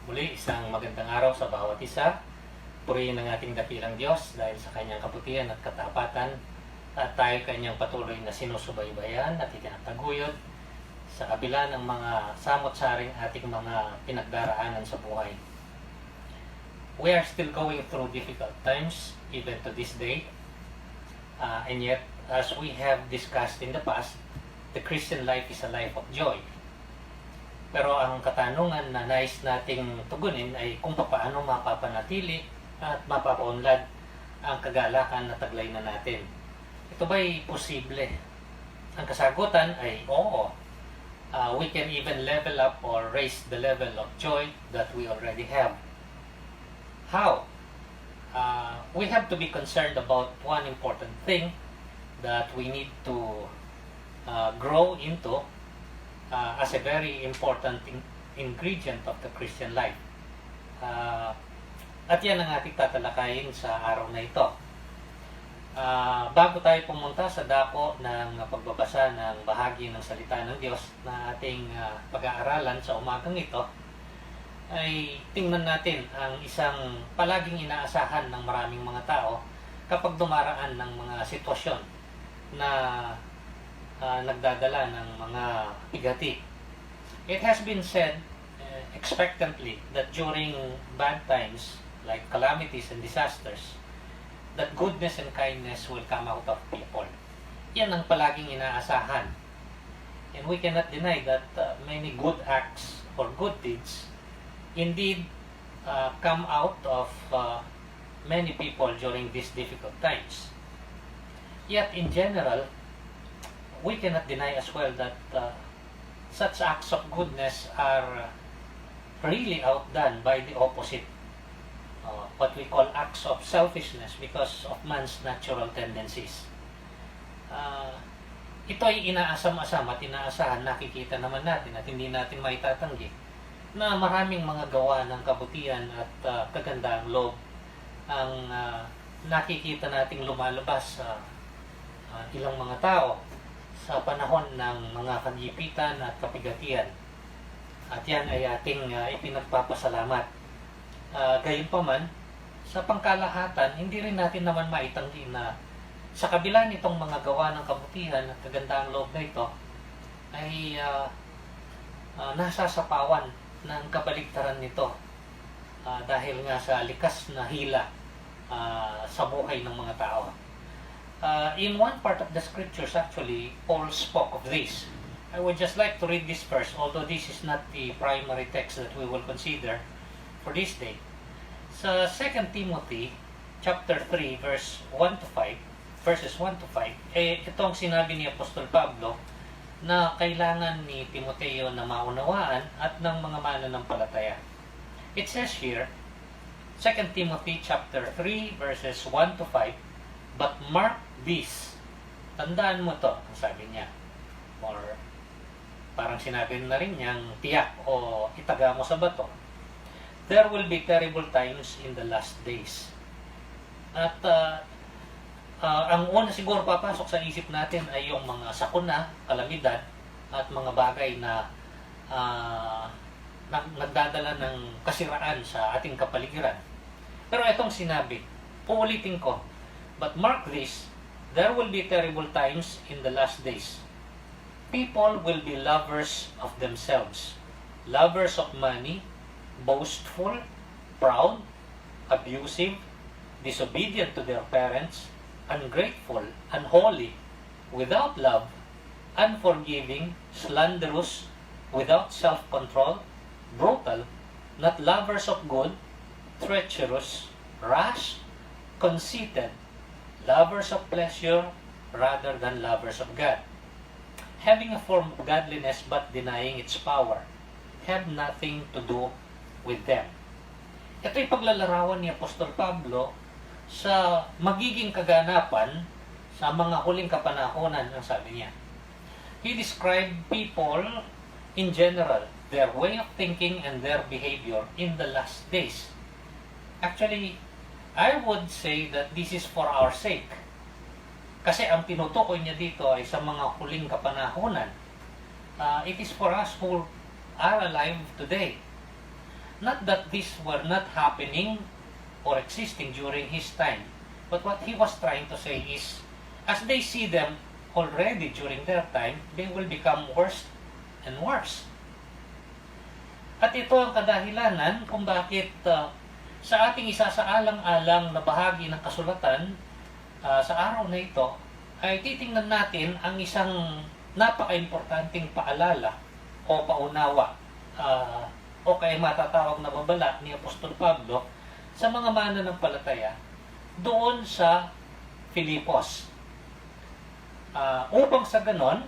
Muli, isang magandang araw sa bawat isa. Purihin ang ating dakilang Diyos dahil sa kanyang kabutihan at katapatan at tayo kanyang patuloy na sinusubaybayan at itinataguyod sa kabila ng mga samot-saring ating mga pinagdaraanan sa buhay. We are still going through difficult times even to this day. And yet, as we have discussed in the past, the Christian life is a life of joy. Pero ang katanungan na nais nating tugunin ay kung paano mapapanatili at mapapaunlad ang kagalakan na taglay na natin. Ito ba'y posible? Ang kasagutan ay oo. We can even level up or raise the level of joy that we already have. How? We have to be concerned about one important thing that we need to grow into as a very important ingredient of the Christian life. At yan ang ating tatalakayin sa araw na ito. Bago tayo pumunta sa dako ng pagbabasa ng bahagi ng salita ng Diyos na ating pag-aaralan sa umagang ito, ay tingnan natin ang isang palaging inaasahan ng maraming mga tao kapag dumaraan ng mga sitwasyon na nagdadala ng mga bigati. It has been said expectantly that during bad times like calamities and disasters, that goodness and kindness will come out of people. Yan ang palaging inaasahan. And we cannot deny that many good acts or good deeds indeed come out of many people during these difficult times. Yet in general, we cannot deny as well that such acts of goodness are really outdone by the opposite, what we call acts of selfishness because of man's natural tendencies. Ito ay inaasam-asam at inaasahan, nakikita naman natin at hindi natin maitatanggi na maraming mga gawa ng kabutihan at kagandaang loob ang nakikita nating lumalabas sa ilang mga tao sa panahon ng mga kagipitan at kapigatian. At yan ay ating ipinagpapasalamat. Gayunpaman, sa pangkalahatan, hindi rin natin naman maitanggi na sa kabila nitong mga gawa ng kabutihan at kagandaang loob na ito, ay nasasapawan ng kabaligtaran nito dahil nga sa likas na hila sa buhay ng mga tao. In one part of the scriptures, actually, Paul spoke of this. I would just like to read this verse, although this is not the primary text that we will consider for this day. Sa 2 Timothy chapter 3 verses 1 to 5, itong sinabi ni Apostol Pablo na kailangan ni Timoteo na maunawaan at ng mga mananampalataya. It says here, 2 Timothy chapter 3 verses 1 to 5, "But mark this," tandaan mo to, ang sabi niya. Or parang sinabi na rin niyang tiyak o itaga mo sa bato. "There will be terrible times in the last days." At ang una siguro papasok sa isip natin ay yung mga sakuna, kalamidad, at mga bagay na nagdadala ng kasiraan sa ating kapaligiran. Pero itong sinabi, uulitin ko, "But mark this, there will be terrible times in the last days. People will be lovers of themselves, lovers of money, boastful, proud, abusive, disobedient to their parents, ungrateful, unholy, without love, unforgiving, slanderous, without self-control, brutal, not lovers of good, treacherous, rash, conceited, lovers of pleasure rather than lovers of God, having a form of godliness but denying its power, have nothing to do with them." Ito'y paglalarawan ni Apostol Pablo sa magiging kaganapan sa mga huling kapanahonan, ang sabi niya. He described people in general, their way of thinking and their behavior in the last days. Actually, I would say that this is for our sake. Kasi ang tinutukoy niya dito ay sa mga huling kapanahonan. It is for us who are alive today. not that these were not happening or existing during his time, but what he was trying to say is, as they see them already during their time, they will become worse and worse. At ito ang kadahilanan kung bakit sa ating isasaalang-alang na bahagi ng kasulatan sa araw na ito, ay titingnan natin ang isang napaka-importanting paalala o paunawa o kaya matatawag na babala ni Apostol Pablo sa mga mananampalataya doon sa Filipos. Upang sa ganon,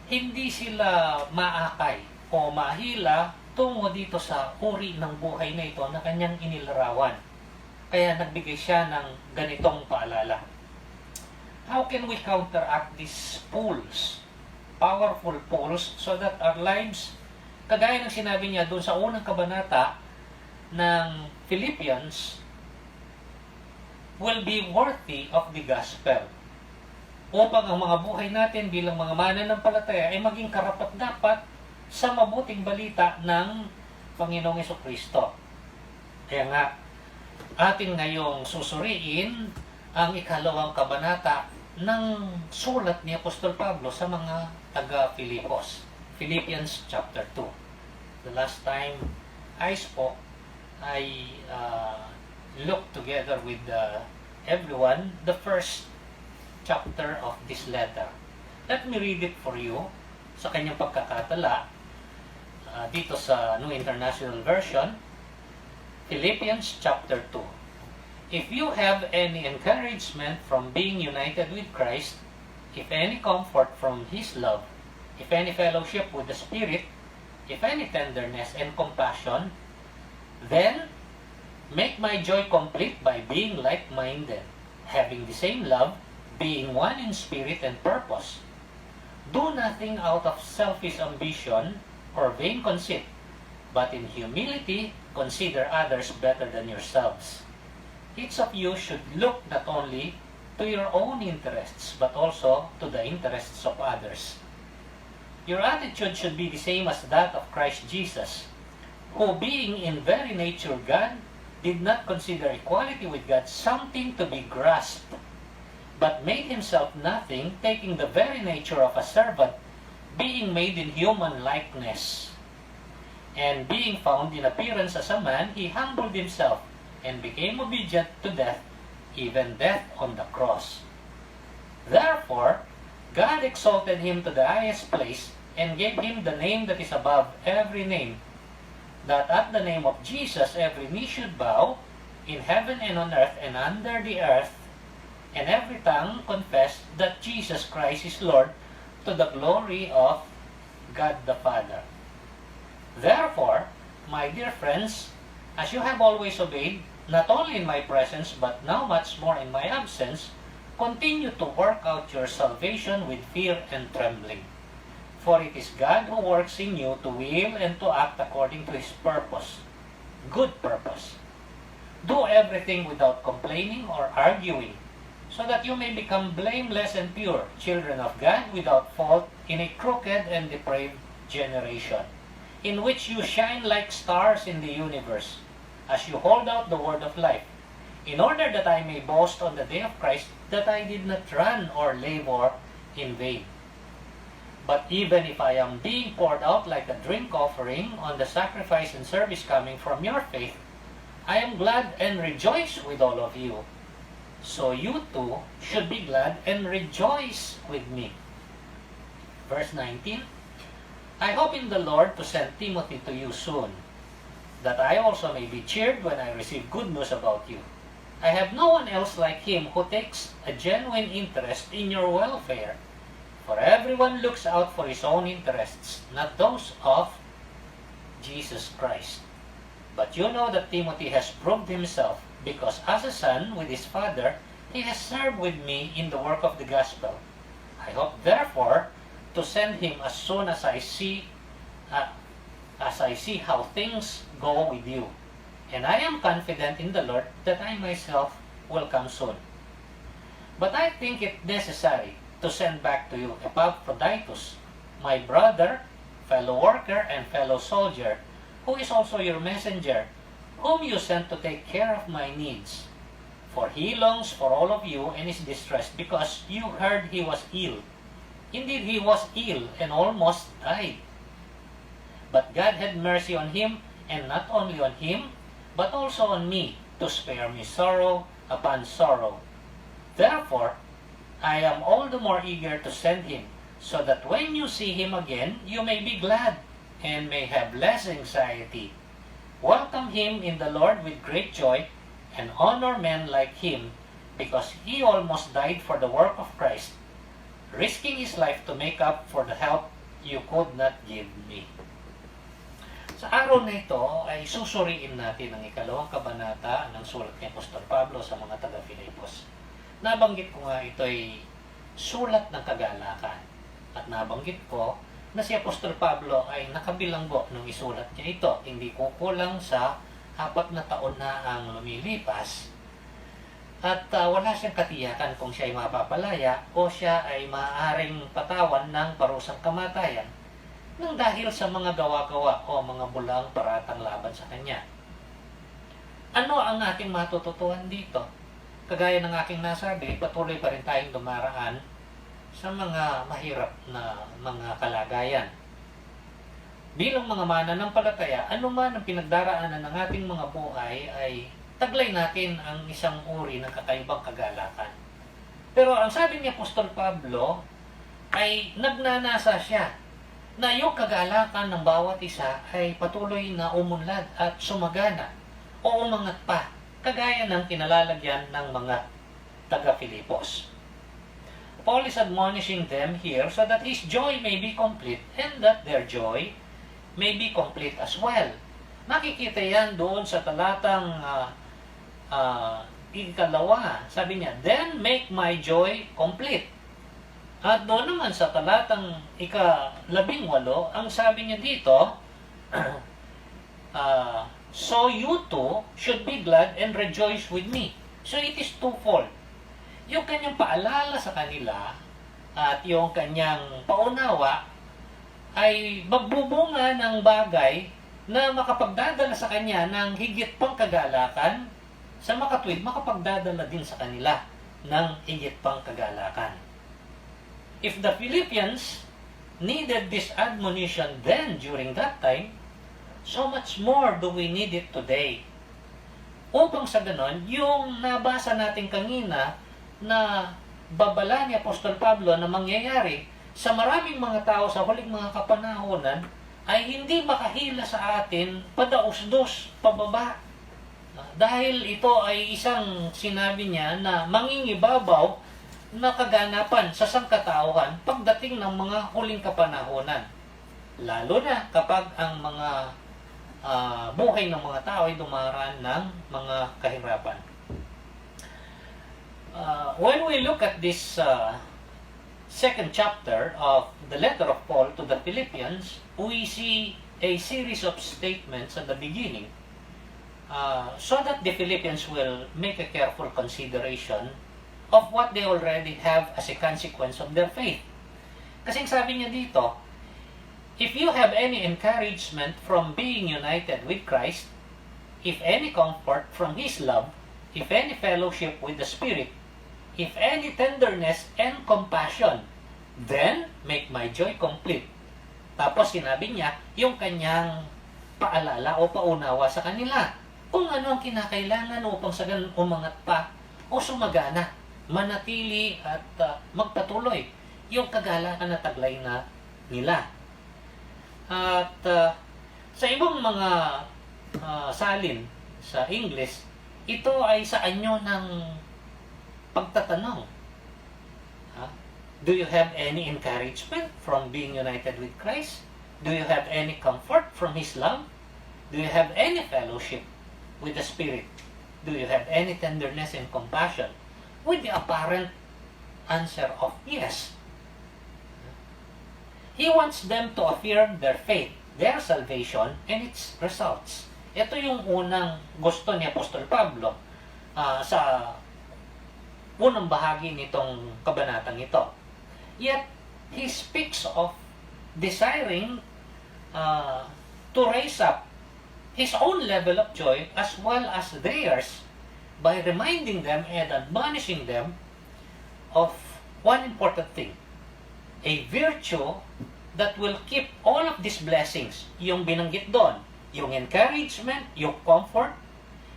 hindi sila maakay o mahila tungo dito sa uri ng buhay na ito na kanyang inilarawan. Kaya nagbigay siya ng ganitong paalala. How can we counteract these pulls, powerful pulls, so that our lives, kagaya ng sinabi niya doon sa unang kabanata ng Philippians, will be worthy of the gospel? Upang ang mga buhay natin bilang mga mananampalataya ay maging karapat-dapat sa mabuting balita ng Panginoong Jesucristo. Kaya nga, atin ngayong susuriin ang ikalawang kabanata ng sulat ni Apostol Pablo sa mga taga-Filipos. Philippians chapter 2. The last time I spoke, I looked together with everyone the first chapter of this letter. Let me read it for you sa kanyang pagkakatala dito sa New International Version. Philippians chapter 2. If you have any encouragement from being united with Christ, if any comfort from His love, if any fellowship with the Spirit, if any tenderness and compassion, then make my joy complete by being like-minded, having the same love, being one in spirit and purpose. Do nothing out of selfish ambition or vain conceit, but in humility consider others better than yourselves. Each of you should look not only to your own interests, but also to the interests of others. Your attitude should be the same as that of Christ Jesus, who being in very nature God, did not consider equality with God something to be grasped, but made himself nothing, taking the very nature of a servant, being made in human likeness. And being found in appearance as a man, he humbled himself, and became obedient to death, even death on the cross. Therefore, God exalted him to the highest place, and gave him the name that is above every name, that at the name of Jesus every knee should bow, in heaven and on earth and under the earth, and every tongue confess that Jesus Christ is Lord, to the glory of God the Father. Therefore, my dear friends, as you have always obeyed, not only in my presence, but now much more in my absence, continue to work out your salvation with fear and trembling. For it is God who works in you to will and to act according to His purpose, good purpose. Do everything without complaining or arguing, so that you may become blameless and pure, children of God without fault in a crooked and depraved generation, in which you shine like stars in the universe, as you hold out the word of life, in order that I may boast on the day of Christ that I did not run or labor in vain. But even if I am being poured out like a drink offering on the sacrifice and service coming from your faith, I am glad and rejoice with all of you. So you too should be glad and rejoice with me. Verse 19, I hope in the Lord to send Timothy to you soon, that I also may be cheered when I receive good news about you. I have no one else like him who takes a genuine interest in your welfare, for everyone looks out for his own interests, not those of Jesus Christ. But you know that Timothy has proved himself, because as a son with his father, he has served with me in the work of the gospel. I hope therefore to send him as soon as I see how things go with you. And I am confident in the Lord that I myself will come soon. But I think it necessary to send back to you Epaphroditus, my brother, fellow worker, and fellow soldier, who is also your messenger, whom you sent to take care of my needs. For he longs for all of you and is distressed because you heard he was ill. Indeed, he was ill and almost died. But God had mercy on him, and not only on him, but also on me, to spare me sorrow upon sorrow. Therefore, I am all the more eager to send him, so that when you see him again, you may be glad, and may have less anxiety. Welcome him in the Lord with great joy, and honor men like him, because he almost died for the work of Christ, risking his life to make up for the help you could not give me. Sa araw na ito ay susuriin natin ang ikalawang kabanata ng sulat ni Apostol Pablo sa mga taga-Filipos. Nabanggit ko nga ito ay sulat ng kagalakan. At nabanggit ko na si Apostol Pablo ay nakabilanggo nung isulat niya ito. Hindi kukulang sa 4 na taon na ang lumilipas. At wala siyang katiyakan kung siya ay mapapalaya o siya ay maaaring patawan ng parusang kamatayan nang dahil sa mga gawa-gawa o mga bulang paratang laban sa kanya. Ano ang ating matututuhan dito? Kagaya ng aking nasabi, patuloy pa rin tayong dumaraan sa mga mahirap na mga kalagayan. Bilang mga mananampalataya, anuman ang pinagdaraanan ng ating mga buhay ay taglay natin ang isang uri ng kakaibang kagalakan. Pero ang sabi ni Apostol Pablo ay nagnanasa siya na yung kagalakan ng bawat isa ay patuloy na umunlad at sumagana o umangat pa, kagaya ng kinalalagyan ng mga taga-Filipos. Paul is admonishing them here so that his joy may be complete and that their joy may be complete as well. Makikita yan doon sa talatang ikalawa. Sabi niya, then make my joy complete. At doon naman sa talatang ika-18, ang sabi niya dito, so you too should be glad and rejoice with me. So it is twofold. Yung kanyang paalala sa kanila at yung kanyang paunawa ay magbubunga ng bagay na makapagdadala sa kanya ng higit pang kagalakan, sa makatwid makapagdadala din sa kanila ng higit pang kagalakan. If the Philippians needed this admonition then during that time, so much more do we need it today. Upang sa ganon, yung nabasa natin kanina na babala ni Apostol Pablo na mangyayari sa maraming mga tao sa huling mga kapanahonan ay hindi makahila sa atin padausdos, pababa. Dahil ito ay isang sinabi niya na mangingibabaw na kaganapan sa sangkatauhan pagdating ng mga huling kapanahonan. Lalo na kapag ang mga buhay ng mga tao ay dumaraan ng mga kahirapan. When we look at this second chapter of the letter of Paul to the Philippians, we see a series of statements at the beginning so that the Philippians will make a careful consideration of what they already have as a consequence of their faith. Kasi sabi niya dito, if you have any encouragement from being united with Christ, if any comfort from His love, if any fellowship with the Spirit, if any tenderness and compassion, then make my joy complete. Tapos sinabi niya yung kanyang paalala o paunawa sa kanila kung ano ang kinakailangan upang sa ganun umangat pa o sumagana, manatili at magpatuloy yung kagalakan na taglay na nila. At sa ibang mga salin sa English, ito ay sa anyo ng pagtatanong. Do you have any encouragement from being united with Christ? Do you have any comfort from His love? Do you have any fellowship with the Spirit? Do you have any tenderness and compassion? With the apparent answer of yes. He wants them to affirm their faith, their salvation, and its results. Ito yung unang gusto ni Apostol Pablo sa unang bahagi nitong kabanatang ito. Yet, he speaks of desiring to raise up his own level of joy as well as theirs by reminding them and admonishing them of one important thing. A virtue that will keep all of these blessings, yung binanggit doon, yung encouragement, yung comfort,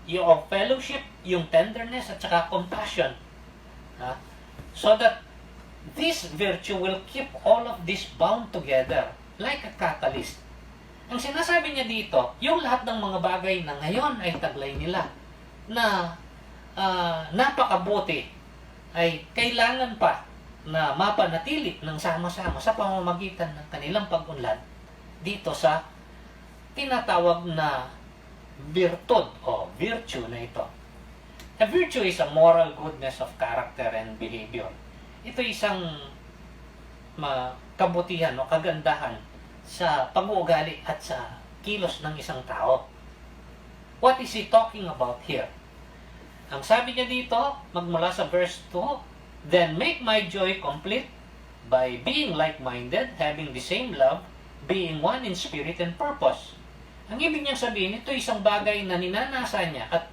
yung fellowship, yung tenderness, at saka compassion. So that this virtue will keep all of this bound together like a catalyst. Ang sinasabi niya dito, yung lahat ng mga bagay na ngayon ay taglay nila, na napakabuti, ay kailangan pa na mapanatili ng sama-sama sa pamamagitan ng kanilang pag-unlad dito sa tinatawag na virtud o virtue na ito. A virtue is a moral goodness of character and behavior. Ito isang kabutihan o kagandahan sa pag-uugali at sa kilos ng isang tao. What is he talking about here? Ang sabi niya dito, magmula sa verse 2, then make my joy complete by being like-minded, having the same love, being one in spirit and purpose. Ang ibig niyang sabihin, ito isang bagay na ninanasa niya at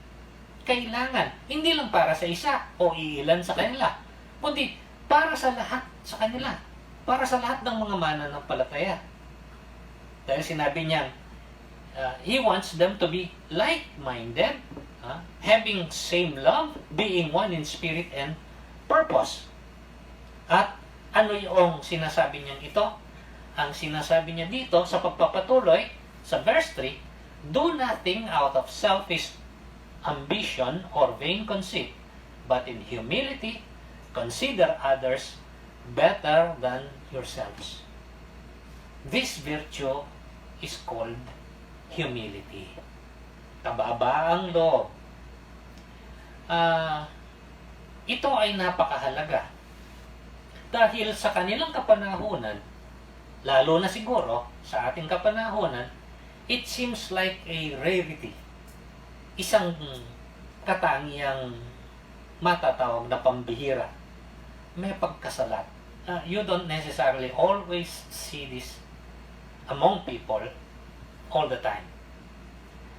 kailangan, hindi lang para sa isa o iilan sa kanila, kundi para sa lahat sa kanila, para sa lahat ng mga mananampalataya. Dahil sinabi niya, he wants them to be like-minded, having same love, being one in spirit and purpose. At ano yung sinasabi niyang ito? Ang sinasabi niya dito sa pagpapatuloy, sa verse 3, do nothing out of selfish ambition or vain conceit, but in humility, consider others better than yourselves. This virtue is called humility. Kababaang loob. Ito ay napakahalaga. Dahil sa kanilang kapanahunan, lalo na siguro sa ating kapanahunan, it seems like a rarity. Isang katangiang matatawag na pambihira. May pagkasalat. You don't necessarily always see this among people all the time.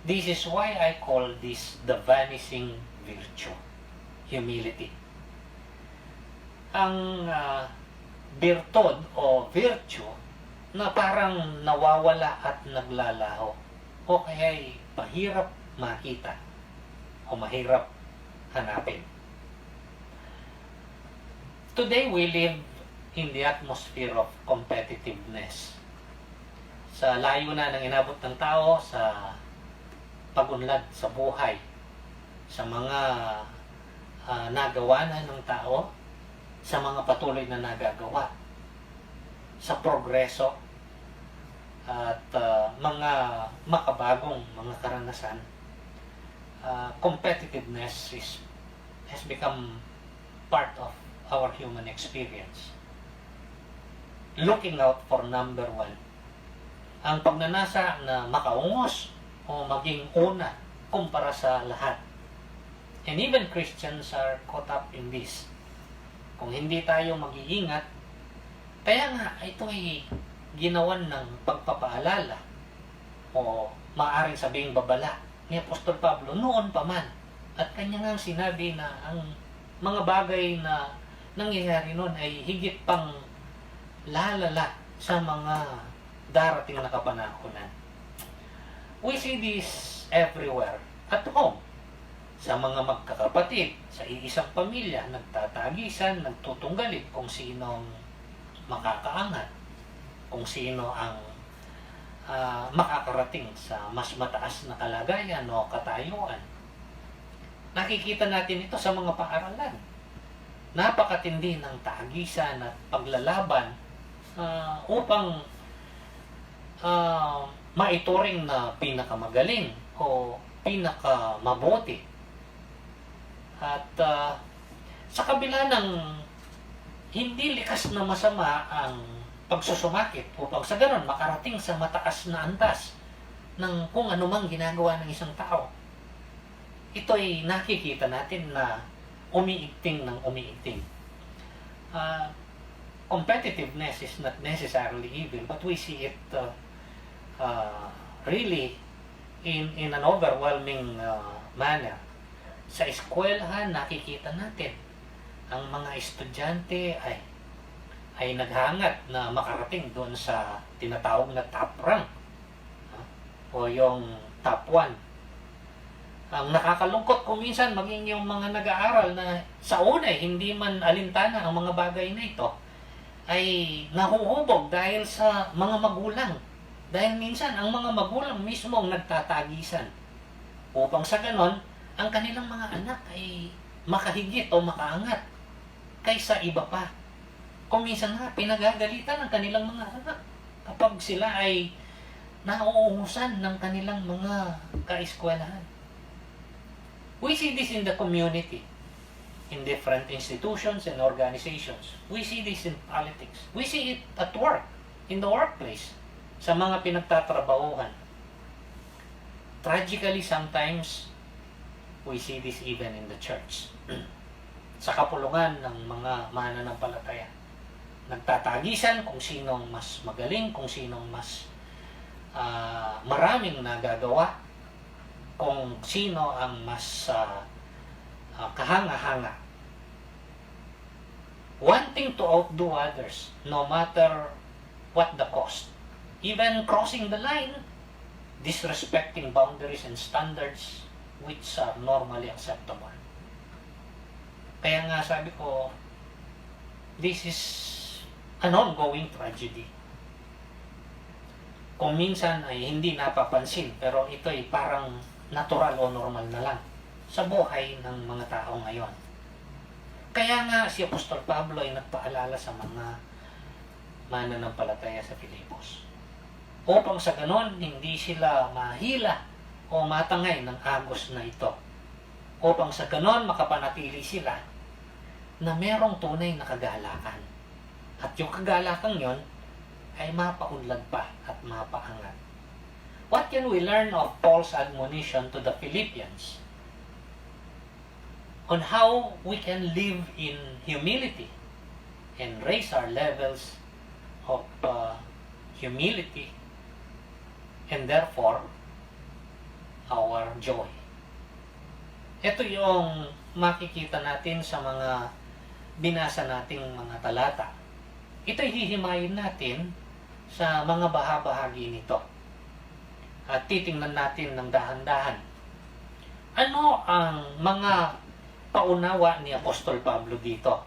This is why I call this the vanishing virtue. Humility. Ang virtud o virtue na parang nawawala at naglalaho o kaya'y mahirap makita o mahirap hanapin. Today we live in the atmosphere of competitiveness. Sa layo na ng inabot ng tao sa pag-unlad sa buhay, sa mga nagawa na ng tao, sa mga patuloy na nagagawa, sa progreso, at mga makabagong mga karanasan, competitiveness has become part of our human experience. Looking out for number one. Ang pagnanasa na makaungos o maging una kumpara sa lahat. And even Christians are caught up in this. Kung hindi tayo mag-iingat, kaya nga ito ay ginawan ng pagpapaalala o maaaring sabing babala ni Apostol Pablo noon pa man. At kanya nga sinabi na ang mga bagay na nangyayari noon ay higit pang lalala sa mga darating na kapanahunan. We see this everywhere. At home, sa mga magkakapatid, sa iisang pamilya, nagtatagisan, nagtutunggalit kung sinong makakaangat, kung sino ang makakarating sa mas mataas na kalagayan o katayuan. Nakikita natin ito sa mga paaralan. Napakatindi ng tagisan at paglalaban upang maituring na pinakamagaling o pinakamabuti. At sa kabila ng hindi likas na masama ang pagsusumakit upang sa ganon makarating sa mataas na antas ng kung anumang ginagawa ng isang tao, ito ay nakikita natin na umiigting ng umiigting. Competitiveness is not necessarily evil, but we see it really in an overwhelming manner. Sa eskwelahan, nakikita natin ang mga estudyante ay naghangat na makarating doon sa tinatawag na top rank, o yung top 1. Ang nakakalungkot kung minsan maging yung mga nag-aaral na sa una hindi man alintana ang mga bagay na ito ay nahuhubog dahil sa mga magulang. Dahil minsan ang mga magulang mismo ang nagtatagisan upang sa ganon ang kanilang mga anak ay makahigit o makaangat kaysa iba pa. Kung minsan nga pinagagalitan ng kanilang mga anak kapag sila ay nauungusan ng kanilang mga kaeskwelahan. We see this in the community, in different institutions and organizations. We see this in politics. We see it at work, in the workplace, sa mga pinagtatrabahuhan. Tragically, sometimes, we see this even in the church. Sa kapulungan ng mga mananampalataya. Nagtatagisan kung sinong mas magaling, kung sinong mas maraming nagagawa, kung sino ang mas kahanga-hanga. Wanting to outdo others, no matter what the cost. Even crossing the line, disrespecting boundaries and standards which are normally acceptable. Kaya nga sabi ko, this is an ongoing tragedy. Kung minsan ay hindi napapansin, pero ito ay parang natural o normal na lang sa buhay ng mga tao ngayon. Kaya nga si Apostol Pablo ay nagpaalala sa mga mananampalataya sa Filipos. Upang sa ganon, hindi sila mahila o matangay ng agos na ito. Upang sa ganon, makapanatili sila na merong tunay na kagalakan. At yung kagalakan yon ay mapaunlad pa at mapaangat. What can we learn of Paul's admonition to the Philippians on how we can live in humility and raise our levels of humility and therefore our joy? Ito yung makikita natin sa mga binasa nating mga talata. Ito'y hihimayin natin sa mga bahagi nito. At titingnan natin ng dahan-dahan. Ano ang mga paunawa ni Apostol Pablo dito?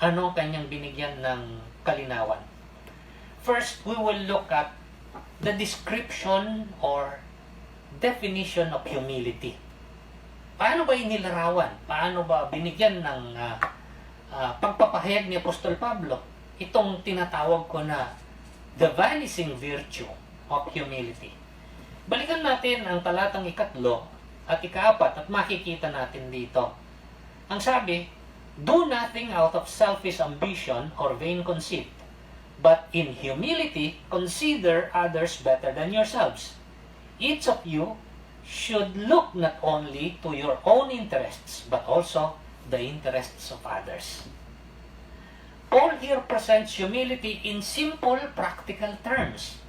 Ano kanyang binigyan ng kalinawan? First, we will look at the description or definition of humility. Paano ba inilarawan? Paano ba binigyan ng pagpapahayag ni Apostol Pablo itong tinatawag ko na the vanishing virtue of humility? Balikan natin ang talatang 3 at 4 at makikita natin dito. Ang sabi, do nothing out of selfish ambition or vain conceit, but in humility consider others better than yourselves. Each of you should look not only to your own interests, but also the interests of others. Paul here presents humility in simple, practical terms.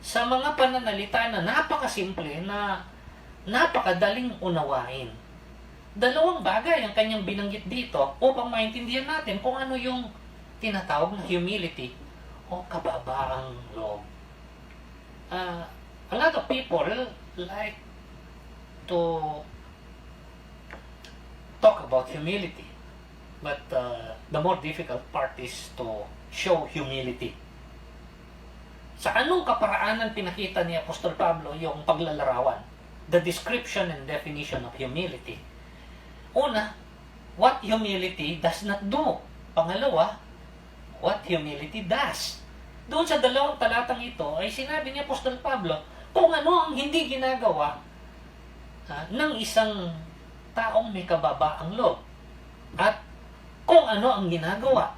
Sa mga pananalita na napakasimple, na napakadaling unawain. Dalawang bagay ang kanyang binanggit dito upang maintindihan natin kung ano yung tinatawag na humility o kababaang loob. A lot of people like to talk about humility, but the more difficult part is to show humility. Sa anong kaparaanan pinakita ni Apostol Pablo yung paglalarawan? The description and definition of humility. Una, what humility does not do. Pangalawa, what humility does. Doon sa dalawang talatang ito ay sinabi ni Apostol Pablo kung ano ang hindi ginagawa ng isang taong may kababaang loob. At kung ano ang ginagawa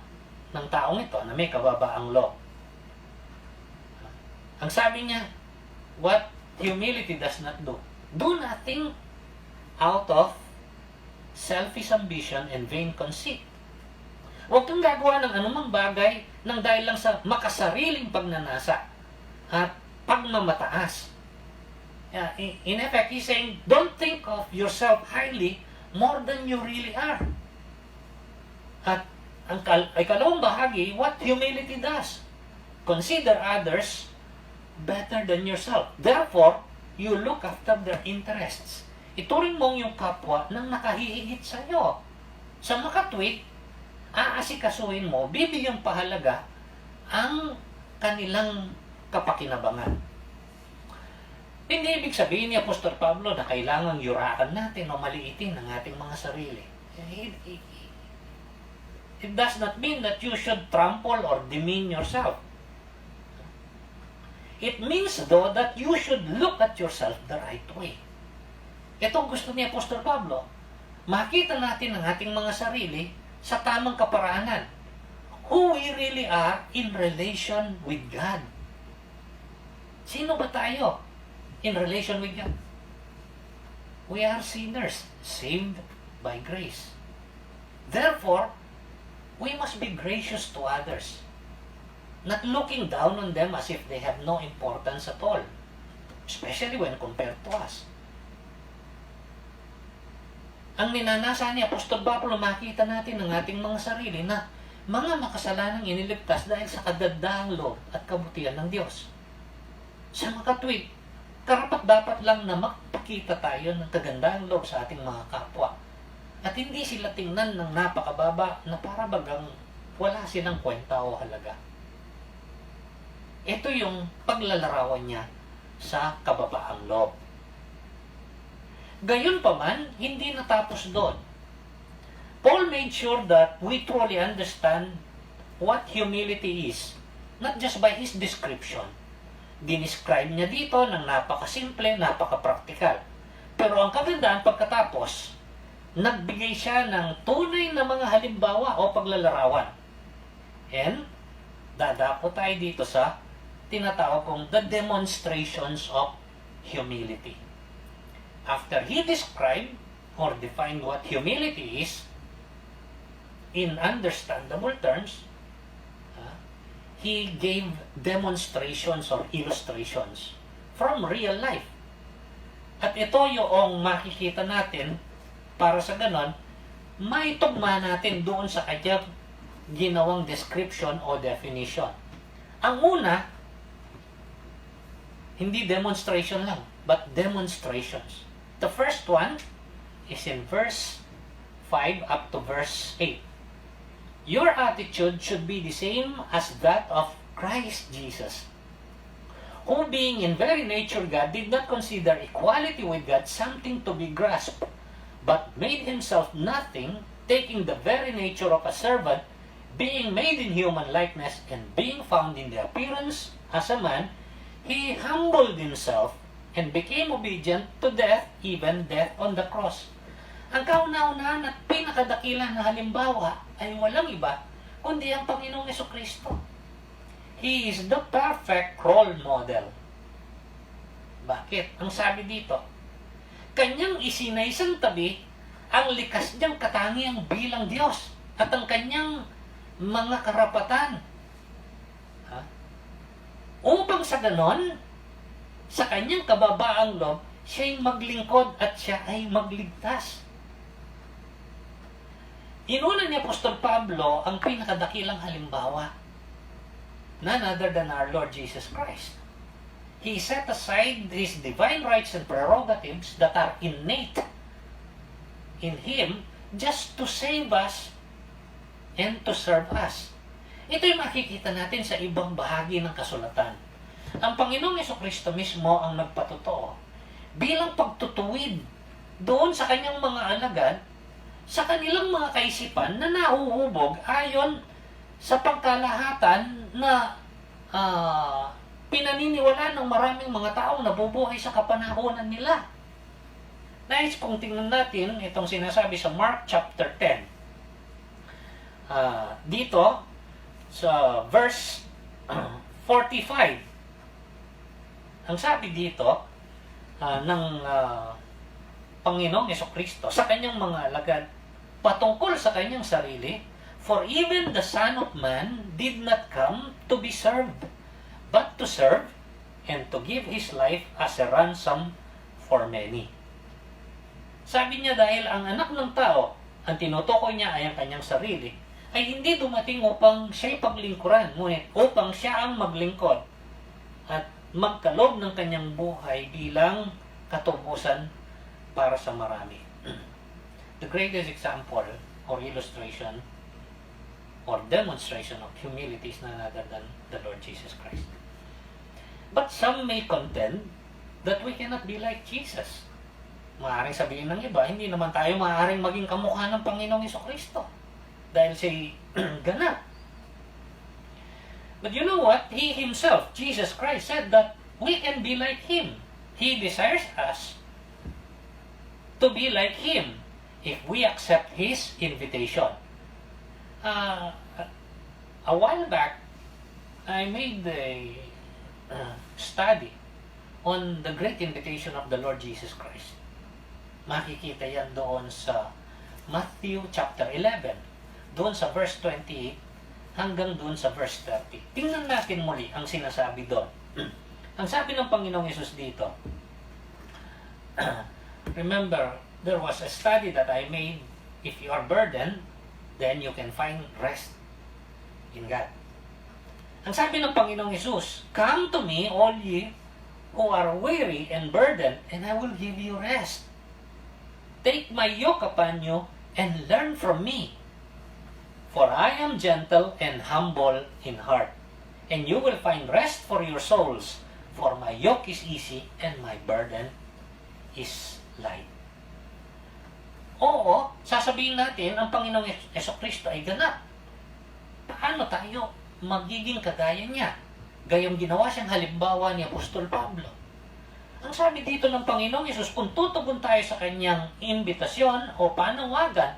ng taong ito na may kababaang loob. Ang sabi niya, what humility does not do. Do nothing out of selfish ambition and vain conceit. Huwag kang gagawa ng anumang bagay nang dahil lang sa makasariling pagnanasa at pagmamataas. In effect, he's saying, don't think of yourself highly more than you really are. At ang ikalawang bahagi, what humility does. Consider others better than yourself. Therefore, you look after their interests. Ituring mong yung kapwa nang nakahihigit sa iyo. Sa makatwid, aasikasuhin mo, bibigyang pahalaga ang kanilang kapakinabangan. Hindi ibig sabihin ni Apostol Pablo na kailangang yurakan natin o maliitin ang ating mga sarili. It does not mean that you should trample or demean yourself. It means though that you should look at yourself the right way. Ito ang gusto ni Apostol Pablo. Makita natin ang ating mga sarili sa tamang kaparaanan. Who we really are in relation with God. Sino ba tayo in relation with God? We are sinners, saved by grace. Therefore, we must be gracious to others, not looking down on them as if they have no importance at all, especially when compared to us. Ang ninanasa ni Apostol Pablo, makita natin ang ating mga sarili na mga makasalanang iniligtas dahil sa kadadahang loob at kabutihan ng Diyos. Sa makatwid, karapat-dapat lang na magpakita tayo ng kagandahang loob sa ating mga kapwa. At hindi sila tingnan ng napakababa na para bagang wala silang kwenta o halaga. Ito yung paglalarawan niya sa kababaang loob. Gayunpaman, hindi natapos doon. Paul made sure that we truly understand what humility is, not just by his description. Dinescribe niya dito ng napakasimple, napakapraktikal. Pero ang kagandahan pagkatapos, nagbigay siya ng tunay na mga halimbawa o paglalarawan. And, dadako tayo dito sa tinatawag kong the demonstrations of humility. After he described or defined what humility is, in understandable terms, he gave demonstrations or illustrations from real life. At ito yung makikita natin para sa ganon, maitugma natin doon sa kanyang ginawang description o definition. Ang una, hindi demonstration lang, but demonstrations. The first one is in verse 5 up to verse 8. Your attitude should be the same as that of Christ Jesus, who being in very nature God did not consider equality with God something to be grasped, but made himself nothing, taking the very nature of a servant, being made in human likeness, and being found in the appearance as a man, he humbled himself and became obedient to death, even death on the cross. Ang kauna-unahan at pinakadakilang na halimbawa ay walang iba kundi ang Panginoong Jesucristo. He is the perfect role model. Bakit? Ang sabi dito, kanyang isinaysang tabi ang likas niyang katangiang bilang Diyos at ang kanyang mga karapatan. Upang sa ganon, sa kanyang kababaang loob, siya'y maglingkod at siya ay magligtas. Inuna ni Apostol Pablo ang pinakadakilang halimbawa, none other than our Lord Jesus Christ. He set aside his divine rights and prerogatives that are innate in Him just to save us and to serve us. Ito yung makikita natin sa ibang bahagi ng kasulatan. Ang Panginoong Jesucristo mismo ang nagpatotoo bilang pagtutuwid doon sa kanyang mga alagad sa kanilang mga kaisipan na nahuhubog ayon sa pagkalahatan na pinaniniwalaan ng maraming mga taong nabubuhay sa kapanahunan nila. Nais kung tingnan natin itong sinasabi sa Mark chapter 10. Dito, sa verse 45, ang sabi dito ng Panginoong Jesucristo sa kanyang mga alagad patungkol sa kanyang sarili, for even the Son of Man did not come to be served, but to serve and to give His life as a ransom for many. Sabi niya dahil ang anak ng tao, ang tinutukoy niya ay ang kanyang sarili, ay hindi dumating upang siya'y paglingkuran, ngunit upang siya ang maglingkod at magkaloob ng kanyang buhay bilang katubusan para sa marami. The greatest example or illustration or demonstration of humility is none other than the Lord Jesus Christ. But some may contend that we cannot be like Jesus. Maaaring sabihin ng iba, hindi naman tayo maaaring maging kamukha ng Panginoong Jesucristo dahil siya ganap. But you know what? He himself, Jesus Christ, said that we can be like Him. He desires us to be like Him if we accept His invitation. A while back, I made a study on the great invitation of the Lord Jesus Christ. Makikita yan doon sa Matthew chapter 11, doon sa verse 28 hanggang doon sa verse 30. Tingnan natin muli ang sinasabi doon. Ang sabi ng Panginoong Yesus dito, remember, there was a study that I made, if you are burdened, then you can find rest in God. Ang sabi ng Panginoong Yesus, come to me, all ye who are weary and burdened, and I will give you rest. Take my yoke upon you and learn from me. For I am gentle and humble in heart, and you will find rest for your souls. For my yoke is easy and my burden is light. Oo, sasabihin natin, ang Panginoong Jesucristo ay ganap. Paano tayo magiging kagaya niya? Gayong ginawa siyang halimbawa ni Apostol Pablo. Ang sabi dito ng Panginoong Yesus, kung tutugon tayo sa kanyang imbitasyon o panawagan,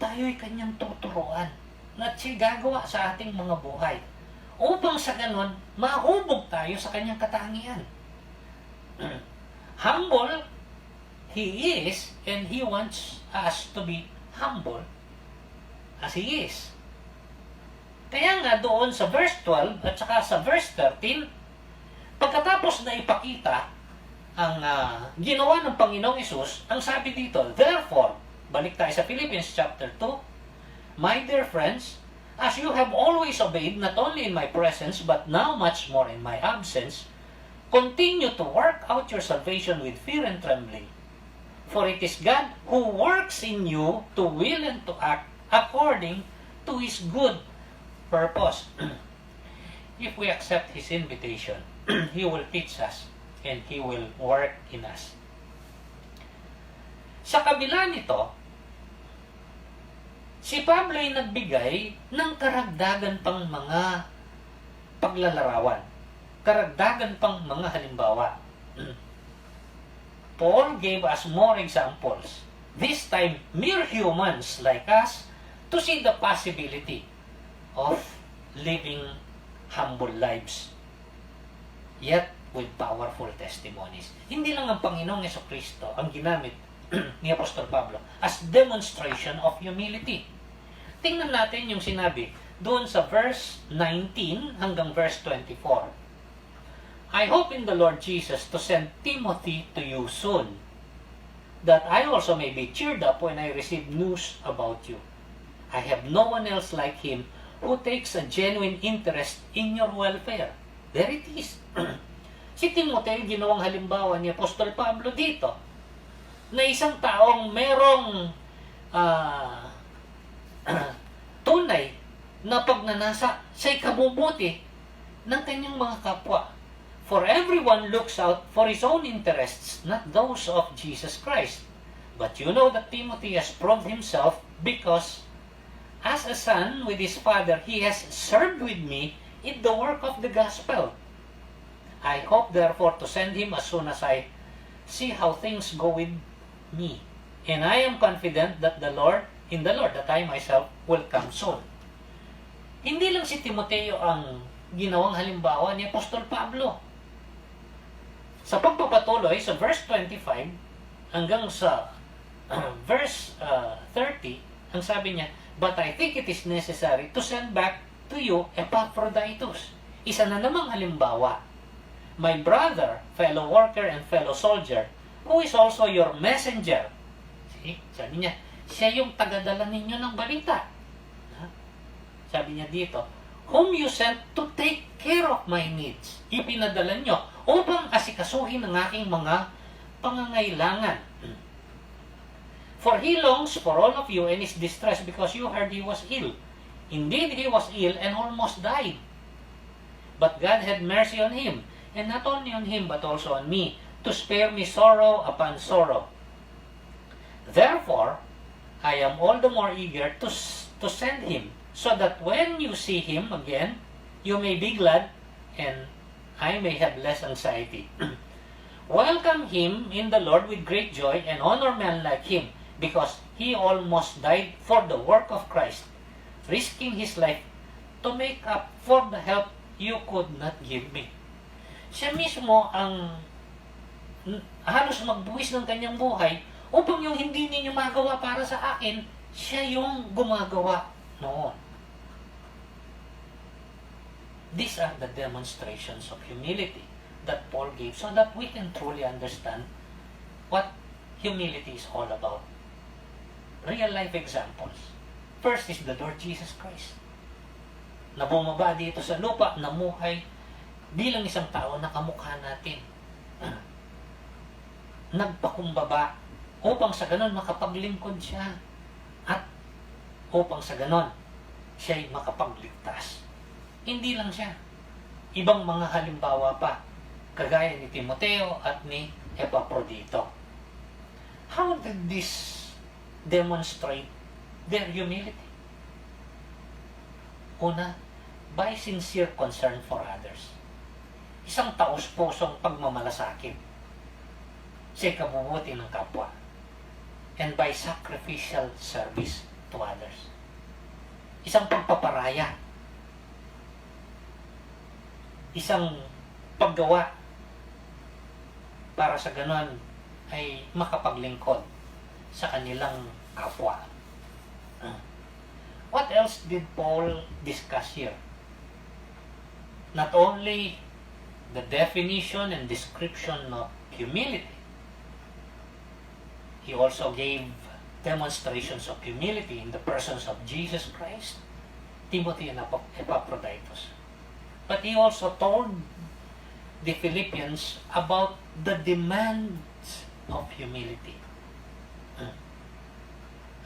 tayo'y kanyang tuturuan na siya gagawa sa ating mga buhay. Upang sa ganon, mahubog tayo sa kanyang katangian. Humble, He is, and He wants us to be humble as He is. Kaya nga doon sa verse 12 at saka sa verse 13, pagkatapos na ipakita ang ginawa ng Panginoong Yesus, ang sabi dito, therefore, balik tayo sa Philippians chapter 2, my dear friends, as you have always obeyed, not only in my presence, but now much more in my absence, continue to work out your salvation with fear and trembling. For it is God who works in you to will and to act according to His good purpose. If we accept His invitation, He will teach us and He will work in us. Sa kabila nito, si Pablo ay nagbigay ng karagdagan pang mga paglalarawan, karagdagan pang mga halimbawa. Paul gave us more examples, this time mere humans like us, to see the possibility of living humble lives, yet with powerful testimonies. Hindi lang ang Panginoong Jesucristo ang ginamit ni Apostol Pablo as demonstration of humility. Tingnan natin yung sinabi doon sa verse 19 hanggang verse 24. I hope in the Lord Jesus to send Timothy to you soon, that I also may be cheered up when I receive news about you. I have no one else like him who takes a genuine interest in your welfare. There it is. Si Timoteo, ginawang halimbawa ni Apostol Pablo dito, na isang taong merong tunay na pagnanasa sa ikabubuti ng kanyang mga kapwa. For everyone looks out for his own interests, not those of Jesus Christ. But you know that Timothy has proved himself, because as a son with his father, he has served with me in the work of the gospel. I hope therefore to send him as soon as I see how things go with me. And I am confident that in the Lord, that I myself will come soon. Hindi lang si Timoteo ang ginawang halimbawa ni Apostol Pablo. Sa pagpapatuloy sa verse 25 hanggang sa verse 30, ang sabi niya, but I think it is necessary to send back to you Epaphroditus. Isa na namang halimbawa. My brother, fellow worker, and fellow soldier, who is also your messenger. See? Sabi niya, siya yung tagadala ninyo ng balita. Sabi niya dito, whom you sent to take care of my needs. Ipinadala nyo upang asikasuhin ang aking mga pangangailangan. For he longs for all of you and is distressed because you heard he was ill. Indeed, he was ill and almost died. But God had mercy on him, and not only on him but also on me, to spare me sorrow upon sorrow. Therefore, I am all the more eager to send him, so that when you see him again, you may be glad, and I may have less anxiety. Welcome him in the Lord with great joy, and honor men like him, because he almost died for the work of Christ, risking his life to make up for the help you could not give me. Siya mismo ang halos magbuwis ng kanyang buhay upang yung hindi ninyo magawa para sa akin, siya yung gumagawa noon. These are the demonstrations of humility that Paul gave so that we can truly understand what humility is all about. Real life examples. First is the Lord Jesus Christ, na bumaba dito sa lupa, namuhay bilang isang tao na kamukha natin. Nagpakumbaba upang sa ganon makapaglingkod siya at upang sa ganon siya'y makapagligtas. Hindi lang siya. Ibang mga halimbawa pa, kagaya ni Timoteo at ni Epaprodito. How did this demonstrate their humility? Una, by sincere concern for others. Isang taos-pusong pagmamalasakit sa ikabubuti ng kapwa. And by sacrificial service to others. Isang pagpaparaya. Isang paggawa para sa ganon ay makapaglingkod sa kanilang kapwa. What else did Paul discuss here? Not only the definition and description of humility, he also gave demonstrations of humility in the persons of Jesus Christ, Timothy, and Epaphroditus. But he also told the Philippians about the demands of humility.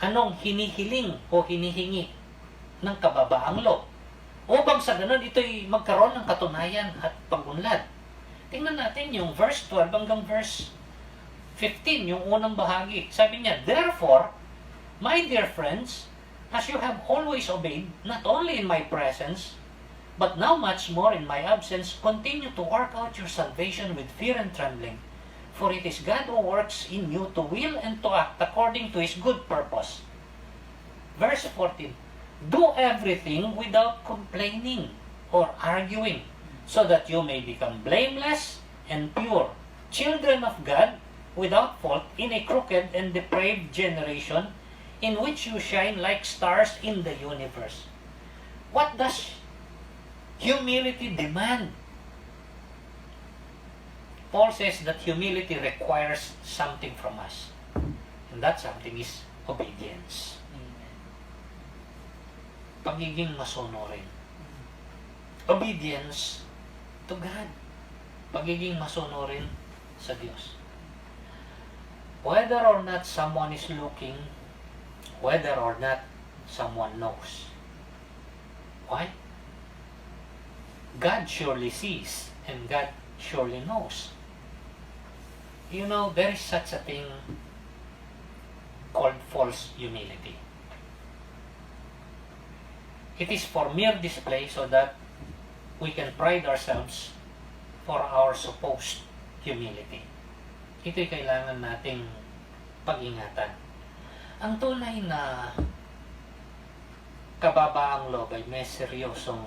Anong hinihiling o hinihingi ng kababaang loob upang sa ganun ito'y magkaroon ng katunayan at pagunlad. Tingnan natin yung verse 12 hanggang verse 15, yung unang bahagi. Sabi niya, therefore, my dear friends, as you have always obeyed, not only in my presence, but now much more in my absence, continue to work out your salvation with fear and trembling. For it is God who works in you to will and to act according to His good purpose. Verse 14, do everything without complaining or arguing, so that you may become blameless and pure, children of God, without fault in a crooked and depraved generation, in which you shine like stars in the universe. What does humility demand? Paul says that humility requires something from us. And that something is obedience. Pagiging masunurin. Obedience to God. Pagiging masunurin sa Diyos. Whether or not someone is looking, whether or not someone knows. Why? God surely sees and God surely knows. You know, there is such a thing called false humility. It is for mere display so that we can pride ourselves for our supposed humility. Ito'y kailangan nating pag-ingatan. Ang tunay na kababaang loob ay may seryosong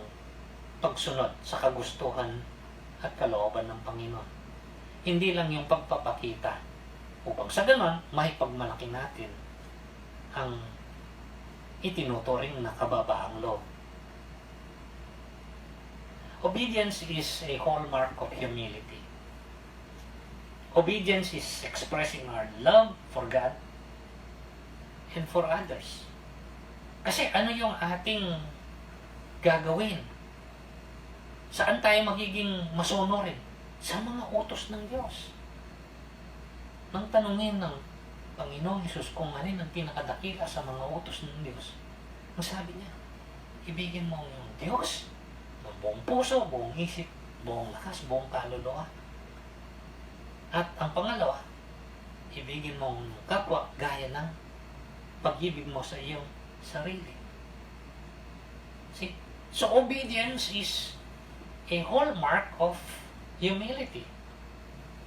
pagsunod sa kagustuhan at kalooban ng Panginoon. Hindi lang yung pagpapakita upang sa ganon, mahipagmalaki natin ang itinuturing na kababaang loob. Obedience is a hallmark of humility. Obedience is expressing our love for God and for others. Kasi ano yung ating gagawin? Saan tayo magiging masunurin? Sa mga utos ng Diyos. Nang tanungin ng Panginoong Hesus kung alin ang pinakadakila sa mga utos ng Diyos, ang sabi niya, ibigin mo yung Diyos ng buong puso, buong isip, buong lakas, buong kaluluwa. At ang pangalawa, ibigin mo ang kapwa gaya ng pag-ibig mo sa iyong sarili. See? So obedience is a hallmark of humility,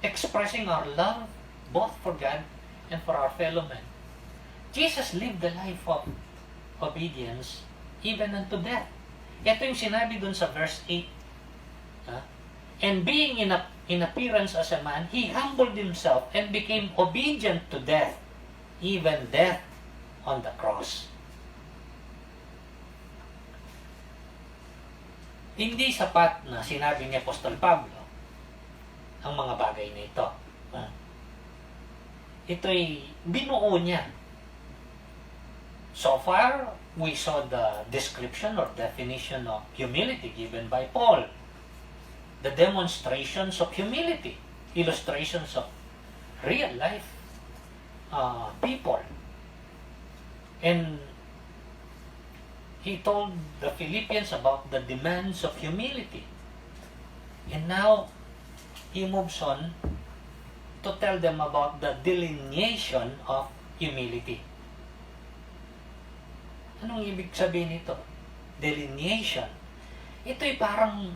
expressing our love both for God and for our fellow men. Jesus lived the life of obedience even unto death. Ito yung sinabi dun sa verse 8. And being in appearance as a man, he humbled himself and became obedient to death, even death on the cross. Hindi sapat na sinabi ni Apostol Pablo ang mga bagay na ito. Ito'y binuo niya. So far, we saw the description or definition of humility given by Paul. The demonstrations of humility, illustrations of real life people. And he told the Philippians about the demands of humility. And now, he moves on to tell them about the delineation of humility. Anong ibig sabihin nito? Delineation. Ito'y parang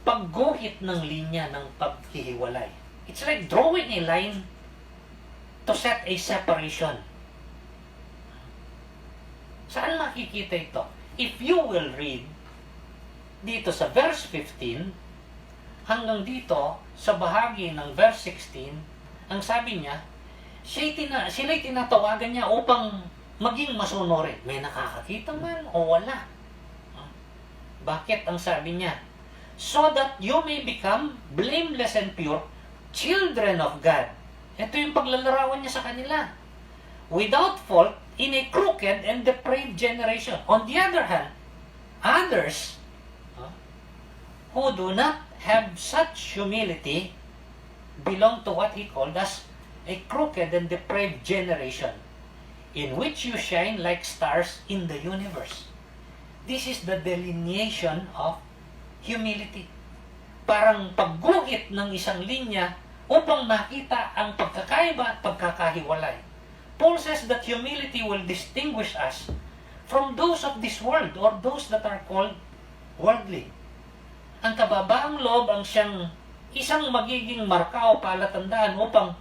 pagguhit ng linya ng paghihiwalay. It's like drawing a line to set a separation. Saan makikita ito? If you will read dito sa verse 15 hanggang dito sa bahagi ng verse 16, ang sabi niya, sila'y tinatawagan niya upang maging masunurin. May nakakakita man o wala. Bakit ang sabi niya? So that you may become blameless and pure, children of God. Ito yung paglalarawan niya sa kanila. Without fault, in a crooked and depraved generation. On the other hand, others who do not have such humility belong to what he called as a crooked and depraved generation, in which you shine like stars in the universe. This is the delineation of humility. Parang pagguhit ng isang linya upang makita ang pagkakaiba at pagkakahiwalay. Paul says that humility will distinguish us from those of this world or those that are called worldly. Ang kababaang loob ang siyang isang magiging marka o palatandaan upang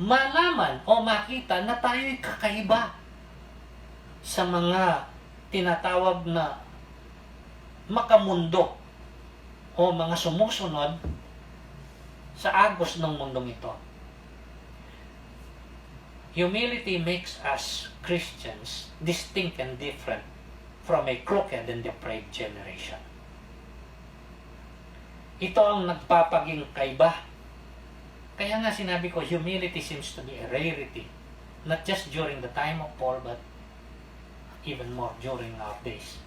malaman o makita na tayo'y kakaiba sa mga tinatawag na makamundo o mga sumusunod sa agos ng mundong ito. Humility makes us Christians distinct and different from a crooked and depraved generation. Ito ang nagpapaging kaiba. Kaya nga sinabi ko, humility seems to be a rarity. Not just during the time of Paul, but even more during our days.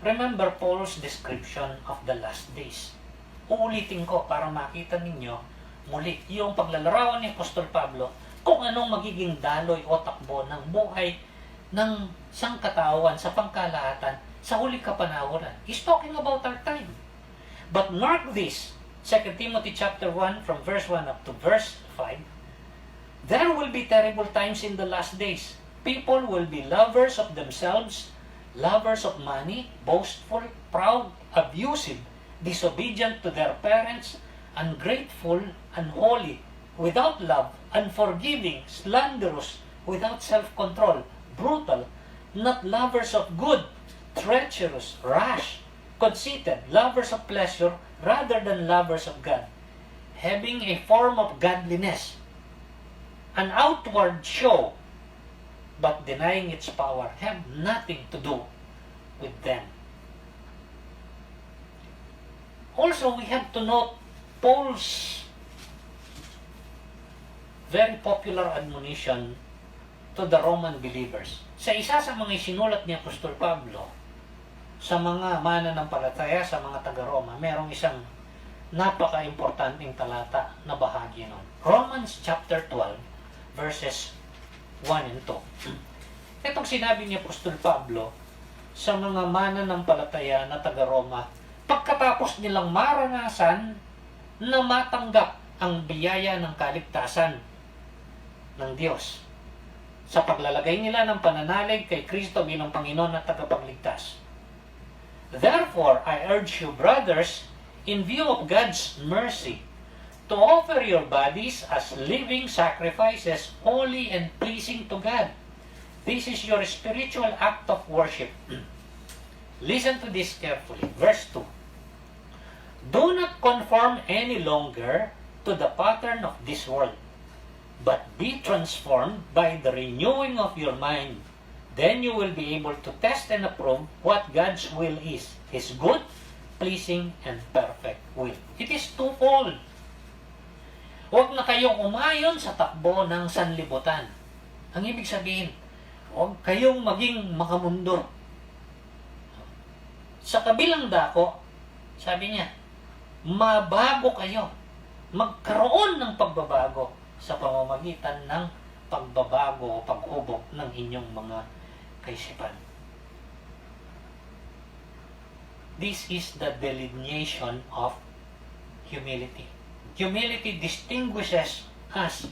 Remember Paul's description of the last days. Uulitin ko para makita ninyo muli yung paglalarawan ni Apostol Pablo kung anong magiging daloy o takbo ng buhay ng sangkatauhan sa pangkalahatan sa huli kapanahuran. He's talking about our time. But mark this, 2 Timothy chapter 1 from verse 1 up to verse 5, there will be terrible times in the last days. People will be lovers of themselves, lovers of money, boastful, proud, abusive, disobedient to their parents, ungrateful, unholy, without love, unforgiving, slanderous, without self-control, brutal, not lovers of good, treacherous, rash, conceited, lovers of pleasure rather than lovers of God, having a form of godliness, an outward show, but denying its power, have nothing to do with them. Also, we have to note Paul's very popular admonition to the Roman believers. Sa isa sa mga isinulat ni Apostol Pablo sa mga mananampalataya, sa mga taga-Roma, merong isang napaka-importanting talata na bahagi nun. Romans chapter 12, verses 1 and 2. Itong sinabi ni Apostol Pablo sa mga mananampalataya na taga-Roma, pagkatapos nilang maranasan na matanggap ang biyaya ng kaligtasan ng Diyos sa paglalagay nila ng pananalig kay Kristo bilang Panginoon at tagapagligtas. Therefore, I urge you, brothers, in view of God's mercy, to offer your bodies as living sacrifices, holy and pleasing to God. This is your spiritual act of worship. Listen to this carefully. Verse 2. Do not conform any longer to the pattern of this world, but be transformed by the renewing of your mind. Then you will be able to test and approve what God's will is, His good, pleasing, and perfect will. It is twofold. Huwag na kayong umayon sa takbo ng sanlibutan. Ang ibig sabihin, huwag kayong maging makamundo. Sa kabilang dako, sabi niya, mabago kayo. Magkaroon ng pagbabago sa pamamagitan ng pagbabago o paghubog ng inyong mga kaisipan. This is the delineation of humility. Humility distinguishes us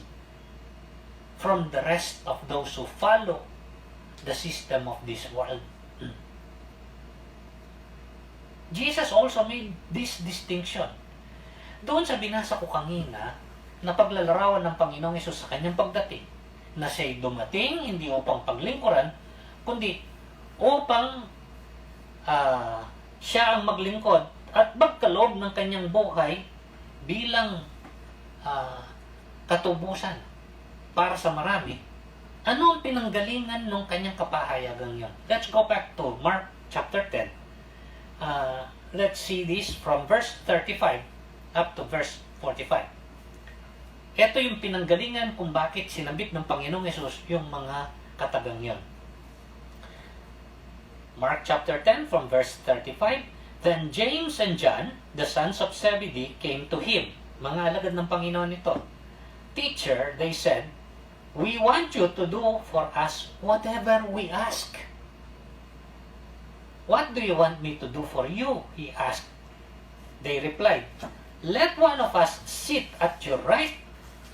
from the rest of those who follow the system of this world. Jesus also made this distinction. Doon sa binasa ko kanina, na paglalarawan ng Panginoong Hesus sa kanyang pagdating, na siya'y dumating hindi upang paglingkuran, kundi upang siya ang maglingkod at magkaloob ng kanyang buhay bilang katubusan para sa marami. Ano ang pinanggalingan ng kanyang kapahayagang yon? Let's go back to Mark chapter 10. Let's see this from verse 35 up to verse 45. Ito yung pinanggalingan kung bakit sinabit ng Panginoong Hesus yung mga katagang yon. Mark chapter 10 from verse 35. Then James and John, the sons of Zebedee, came to him. Mga alagad ng Panginoon ito. Teacher, they said, we want you to do for us whatever we ask. What do you want me to do for you? He asked. They replied, let one of us sit at your right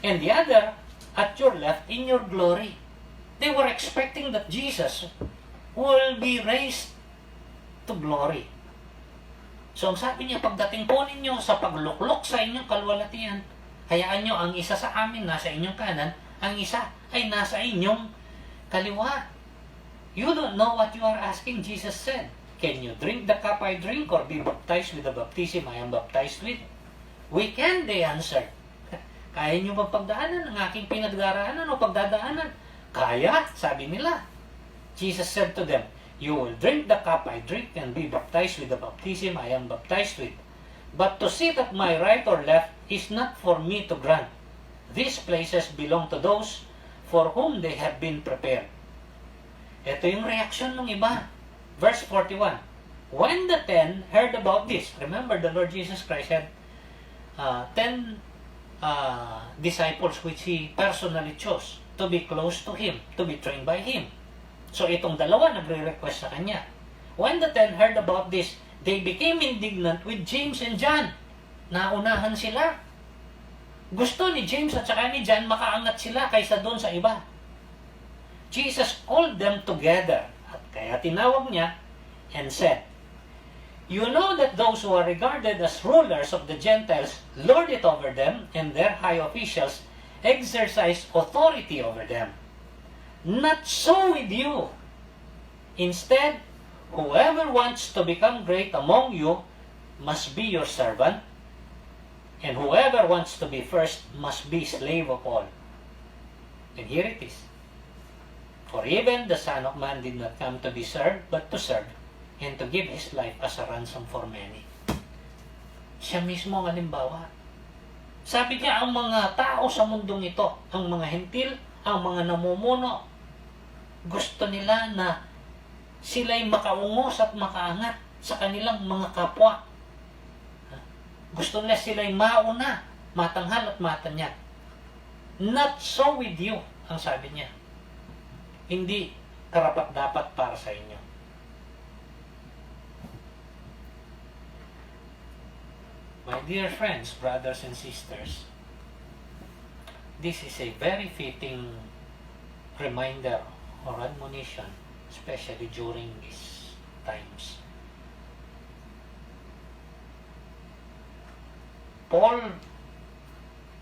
and the other at your left in your glory. They were expecting that Jesus will be raised to glory. So ang sabi niya, pagdating po ninyo sa pagluklok sa inyong kalwalatian, hayaan nyo ang isa sa amin nasa inyong kanan, ang isa ay nasa inyong kaliwa. You don't know what you are asking, Jesus said. Can you drink the cup I drink or be baptized with the baptism I am baptized with? We can, they answered. Kaya nyo ba pagdaanan ng aking pinagdaraanan o pagdadaanan? Kaya, sabi nila. Jesus said to them, you will drink the cup I drink and be baptized with the baptism I am baptized with. But to sit at my right or left is not for me to grant. These places belong to those for whom they have been prepared. Ito yung reaksyon ng iba. Verse 41. When the 10 heard about this, remember the Lord Jesus Christ had 10 disciples which He personally chose to be close to Him, to be trained by Him. So itong dalawa nagre-request sa Kanya. When the 10 heard about this, they became indignant with James and John. Naunahan sila. Gusto ni James at saka ni John makaangat sila kaysa doon sa iba. Jesus called them together. At kaya tinawag niya and said, you know that those who are regarded as rulers of the Gentiles lord it over them, and their high officials exercise authority over them. Not so with you. Instead, whoever wants to become great among you must be your servant, and whoever wants to be first must be slave of all. And here it is. For even the Son of Man did not come to be served, but to serve, and to give His life as a ransom for many. Siya mismo ang halimbawa. Sabi niya, ang mga tao sa mundong ito, ang mga hentil, ang mga namumuno, gusto nila na sila'y makaungos at makaangat sa kanilang mga kapwa. Gusto nila sila'y mauna, matanghal at matanyag. Not so with you, ang sabi niya. Hindi karapat-dapat para sa inyo. My dear friends, brothers and sisters, this is a very fitting reminder or admonition, especially during these times. Paul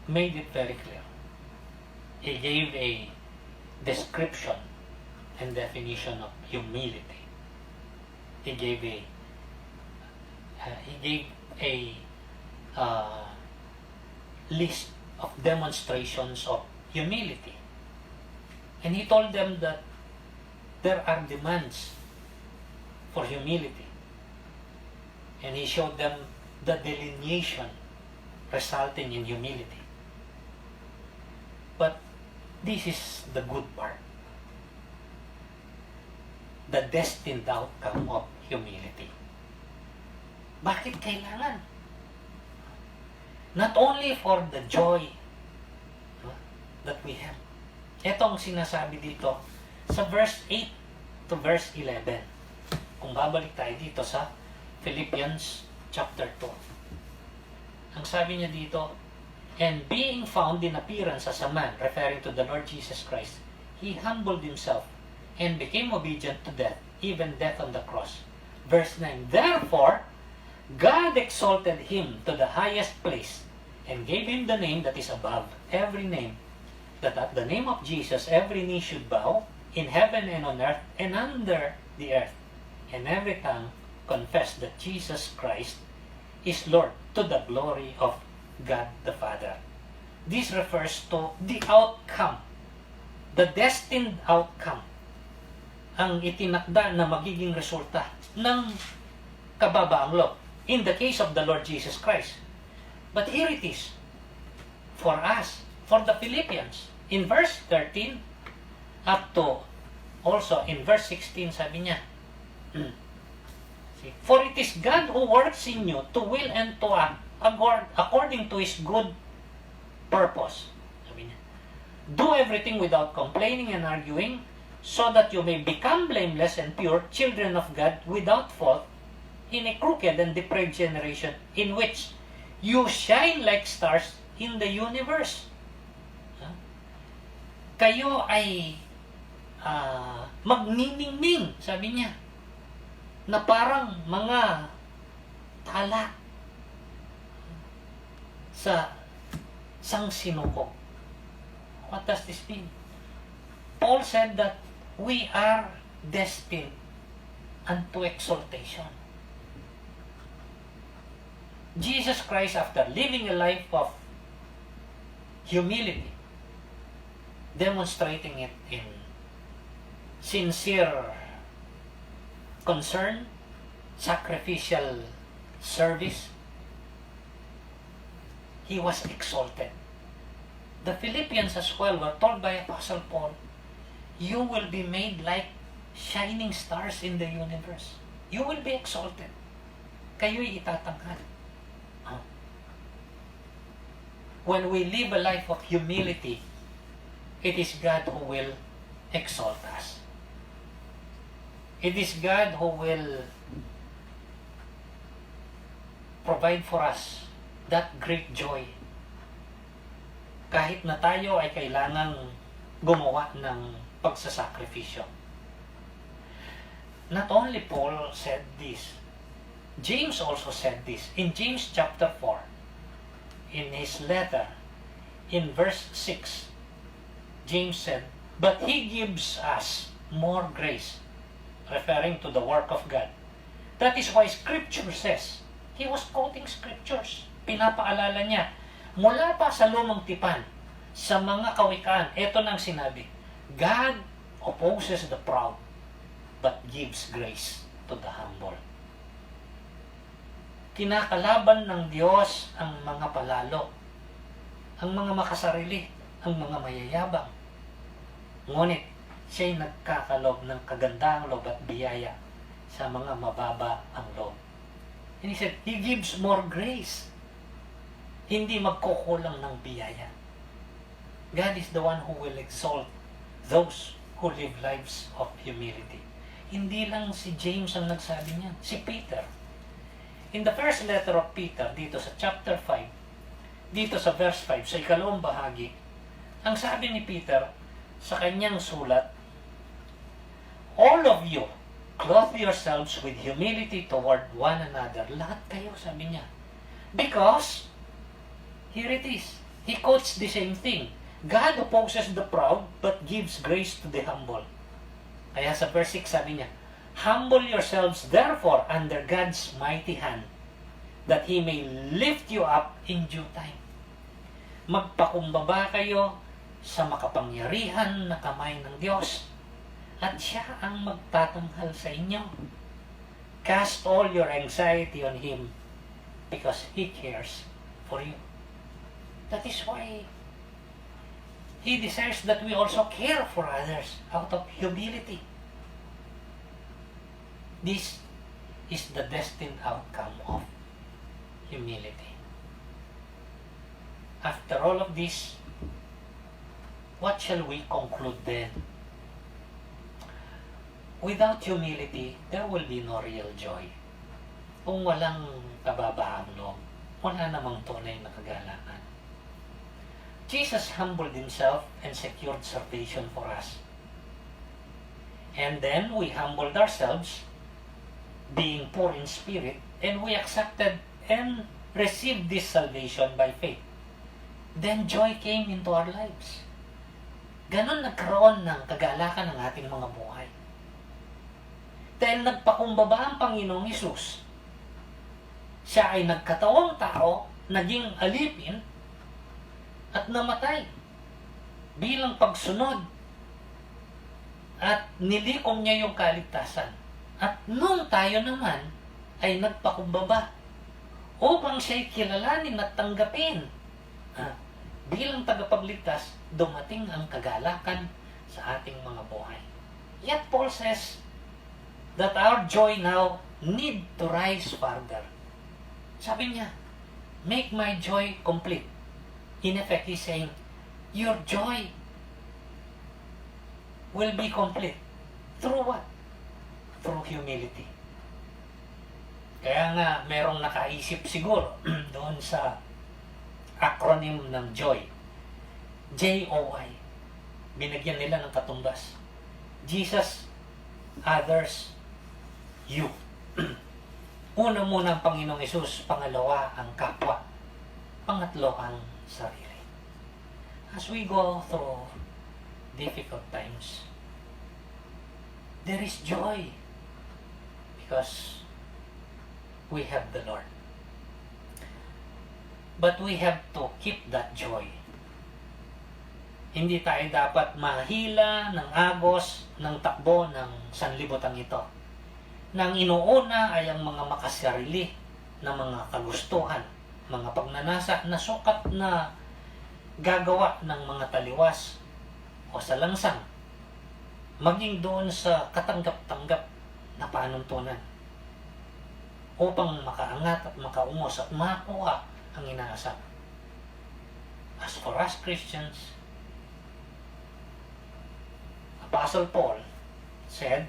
made it very clear. He gave a description and definition of humility. He gave a list of demonstrations of humility. And he told them that there are demands for humility. And he showed them the delineation resulting in humility. But this is the good part. The destined outcome of humility. Bakit kailangan? Not only for the joy that we have. Ito ang sinasabi dito sa verse 8 to verse 11. Kung babalik tayo dito sa Philippians chapter 2. Ang sabi niya dito, and being found in appearance as a man, referring to the Lord Jesus Christ, he humbled himself and became obedient to death, even death on the cross. Verse 9, therefore, God exalted him to the highest place and gave him the name that is above every name, that at the name of Jesus every knee should bow, in heaven and on earth and under the earth, and every tongue confess that Jesus Christ is Lord, to the glory of God the Father. This refers to the outcome, the destined outcome, ang itinakda na magiging resulta ng kababaang loob. In the case of the Lord Jesus Christ. But here it is, for us, for the Philippians. In verse 13, up to also in verse 16, sabi niya, for it is God who works in you to will and to act according to His good purpose. Sabi niya, do everything without complaining and arguing, so that you may become blameless and pure, children of God without fault, in a crooked and depraved generation, in which you shine like stars in the universe. Kayo ay magniningning, sabi niya, na parang mga tala sa sangsinuko. What does this mean? Paul said that we are destined unto exaltation. Jesus Christ, after living a life of humility, demonstrating it in sincere concern, sacrificial service, he was exalted. The Philippians as well were told by Apostle Paul, you will be made like shining stars in the universe. You will be exalted. Kayo'y itatanghal. When we live a life of humility, it is God who will exalt us. It is God who will provide for us that great joy. Kahit na tayo ay kailangang gumawa ng pagsasakripisyo. Not only Paul said this, James also said this. In James chapter 4, in his letter, in verse 6, James said, but He gives us more grace, referring to the work of God. That is why Scripture says, he was quoting Scriptures. Pinapaalala niya, mula pa sa lumang tipan, sa mga kawikaan, ito nang sinabi, God opposes the proud, but gives grace to the humble. Kinakalaban ng Diyos ang mga palalo, ang mga makasarili, ang mga mayayabang. Ngunit, siya'y nagkakalob ng kagandahang loob at biyaya sa mga mababa ang loob. And he said, He gives more grace. Hindi magkukulang ng biyaya. God is the one who will exalt those who live lives of humility. Hindi lang si James ang nagsabi niyan, si Peter. In the first letter of Peter, dito sa chapter 5, dito sa verse 5, sa ikalawang bahagi, ang sabi ni Peter sa kanyang sulat, all of you, clothe yourselves with humility toward one another. Lahat kayo, sabi niya. Because, here it is, he quotes the same thing. God opposes the proud, but gives grace to the humble. Kaya sa verse 6 sabi niya, humble yourselves therefore under God's mighty hand, that He may lift you up in due time. Magpakumbaba kayo sa makapangyarihan na kamay ng Diyos, at Siya ang magtatanghal sa inyo. Cast all your anxiety on Him, because He cares for you. That is why He desires that we also care for others out of humility. This is the destined outcome of humility. After all of this, what shall we conclude then? Without humility, there will be no real joy. Kung walang kababaang loob, wala namang tunay na kagalakan. Jesus humbled Himself and secured salvation for us. And then we humbled ourselves, being poor in spirit, and we accepted and received this salvation by faith. Then joy came into our lives. Ganon nagkaroon ng kagalakan ng ating mga buhay. Dahil nagpakumbaba ang Panginoong Hesus. Siya ay nagkatawang tao, naging alipin, at namatay bilang pagsunod, at nilikom niya yung kaligtasan. At nung tayo naman ay nagpakumbaba upang siya'y kilalanin at tanggapin bilang tagapagligtas, dumating ang kagalakan sa ating mga buhay. Yet Paul says that our joy now need to rise further. Sabi niya, make my joy complete. In effect, he's saying, your joy will be complete. Through what? Through humility. Kaya nga, merong nakaisip siguro doon sa acronym ng joy. J-O-Y. Binagyan nila ng katumbas. Jesus, others, you. Una muna ang Panginoong Hesus, pangalawa ang kapwa, pangatlo ang sarili. As we go through difficult times, there is joy because we have the Lord. But we have to keep that joy. Hindi tayo dapat mahila ng agos ng takbo ng sanlibutan ito. Nang inuuna ay ang mga makasarili na mga kagustuhan, mga pagnanasa na sukat na gagawa ng mga taliwas o salangsang, maging doon sa katanggap-tanggap na panuntunan upang makaangat at makaungos at makuha ang inaasam. As for us Christians, Apostle Paul said,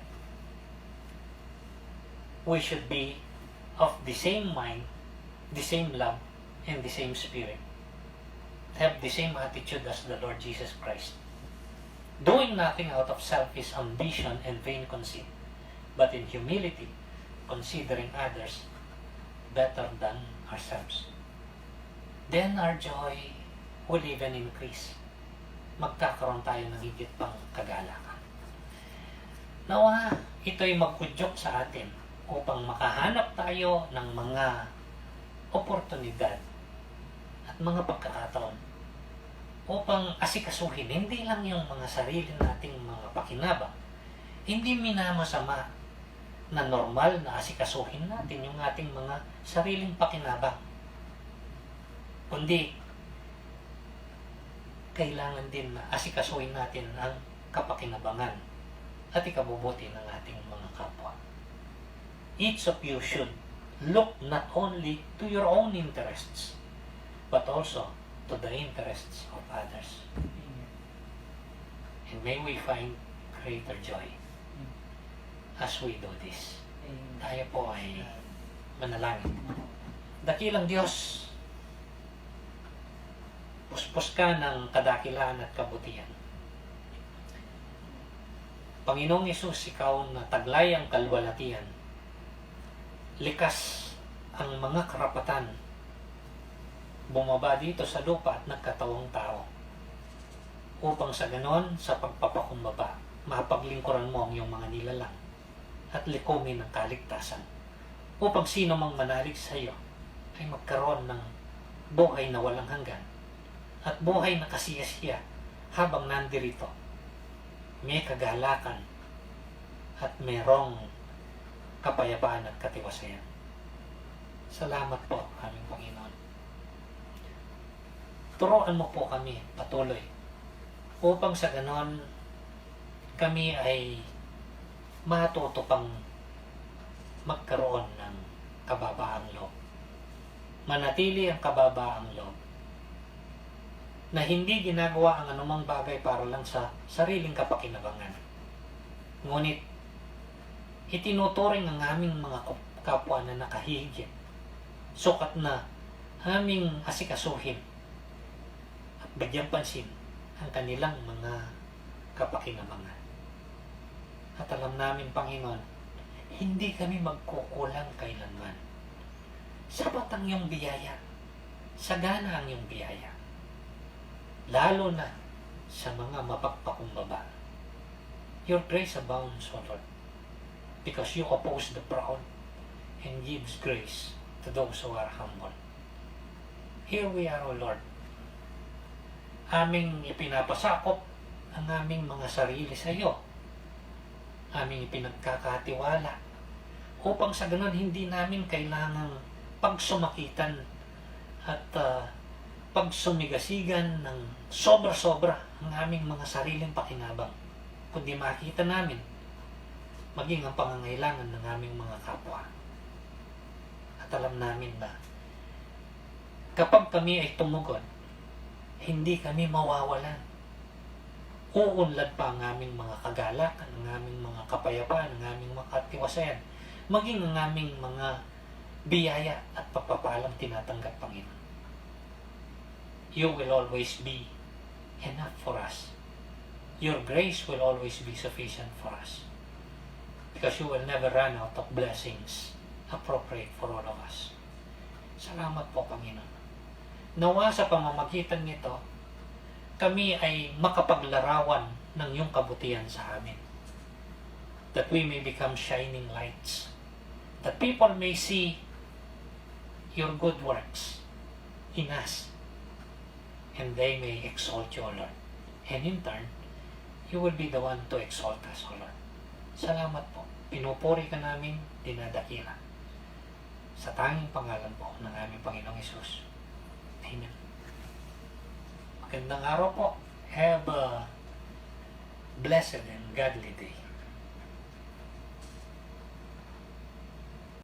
we should be of the same mind, the same love, and the same spirit. Have the same attitude as the Lord Jesus Christ. Doing nothing out of selfish ambition and vain conceit, but in humility, considering others better than ourselves. Then our joy will even increase. Magkakaroon tayo ng higit pang kagalakan. Nawa, ito'y mag-udyok sa atin upang makahanap tayo ng mga oportunidad at mga pagkakataon upang asikasuhin hindi lang yung mga sarili nating mga pakinabang, hindi minamasama na normal na asikasuhin natin yung ating mga sariling pakinabang, kundi kailangan din na asikasuhin natin ang kapakinabangan at ikabubuti ng ating mga kapwa. Each of you should look not only to your own interests, but also to the interests of others. And may we find greater joy as we do this. Tayo po ay manalangin. Dakilang Diyos, puspos ka ng kadakilaan at kabutihan. Panginoong Hesus, ikaw na taglay ang kalwalatian, likas ang mga karapatan, bumaba dito sa lupa at nagkatawang tao, upang sa ganon, sa pagpapakumbaba, mapaglingkuran mo ang iyong mga nilalang at likumin ang kaligtasan, upang sino mang manalig sa iyo ay magkaroon ng buhay na walang hanggan at buhay na kasiyasiya habang nandirito. May kagalakan at merong kapayapaan at katiwasayan. Salamat po, aming Panginoon. Turuan mo po kami patuloy upang sa ganon kami ay matuto pang magkaroon ng kababaang loob. Manatili ang kababaang loob na hindi ginagawa ang anumang bagay para lang sa sariling kapakinabangan. Ngunit itinuturing ang aming mga kapwa na nakahihigit, sukat na aming asikasuhin at bigyan pansin ang kanilang mga kapakinabangan. At alam namin, Panginoon, hindi kami magkukulang kailanman. Sapat ang iyong biyaya, sagana ang iyong biyaya, lalo na sa mga mapagpakumbaba. Your grace abounds, O Lord, because you oppose the proud and gives grace to those who are humble. Here we are, O Lord. Aming ipinapasakop ang aming mga sarili sa iyo. Aming ipinagkakatiwala upang sa ganun hindi namin kailangang pagsumakitan at pagsumigasigan ng sobra-sobra ang aming mga sariling pakinabang, kundi makita namin maging ang pangangailangan ng aming mga kapwa. At alam namin na kapag kami ay tumugod, hindi kami mawawalan. Uunlad pa ang aming mga kagalakan, ang aming mga kapayapaan, ang aming mga katiwasayan, maging ang aming mga biyaya at pagpapalang tinatanggap, Panginoon. You will always be enough for us. Your grace will always be sufficient for us. Because you will never run out of blessings appropriate for all of us. Salamat po, Panginoon. Nawa sa pamamagitan nito, kami ay makapaglarawan ng iyong kabutihan sa amin. That we may become shining lights. That people may see your good works in us. And they may exalt you, O Lord. And in turn, you will be the one to exalt us, O Lord. Salamat po. Pinupuri ka namin, dinadakila. Sa tanging pangalan po ng aming Panginoong Hesus. Amen. Magandang araw po. Have a blessed and godly day.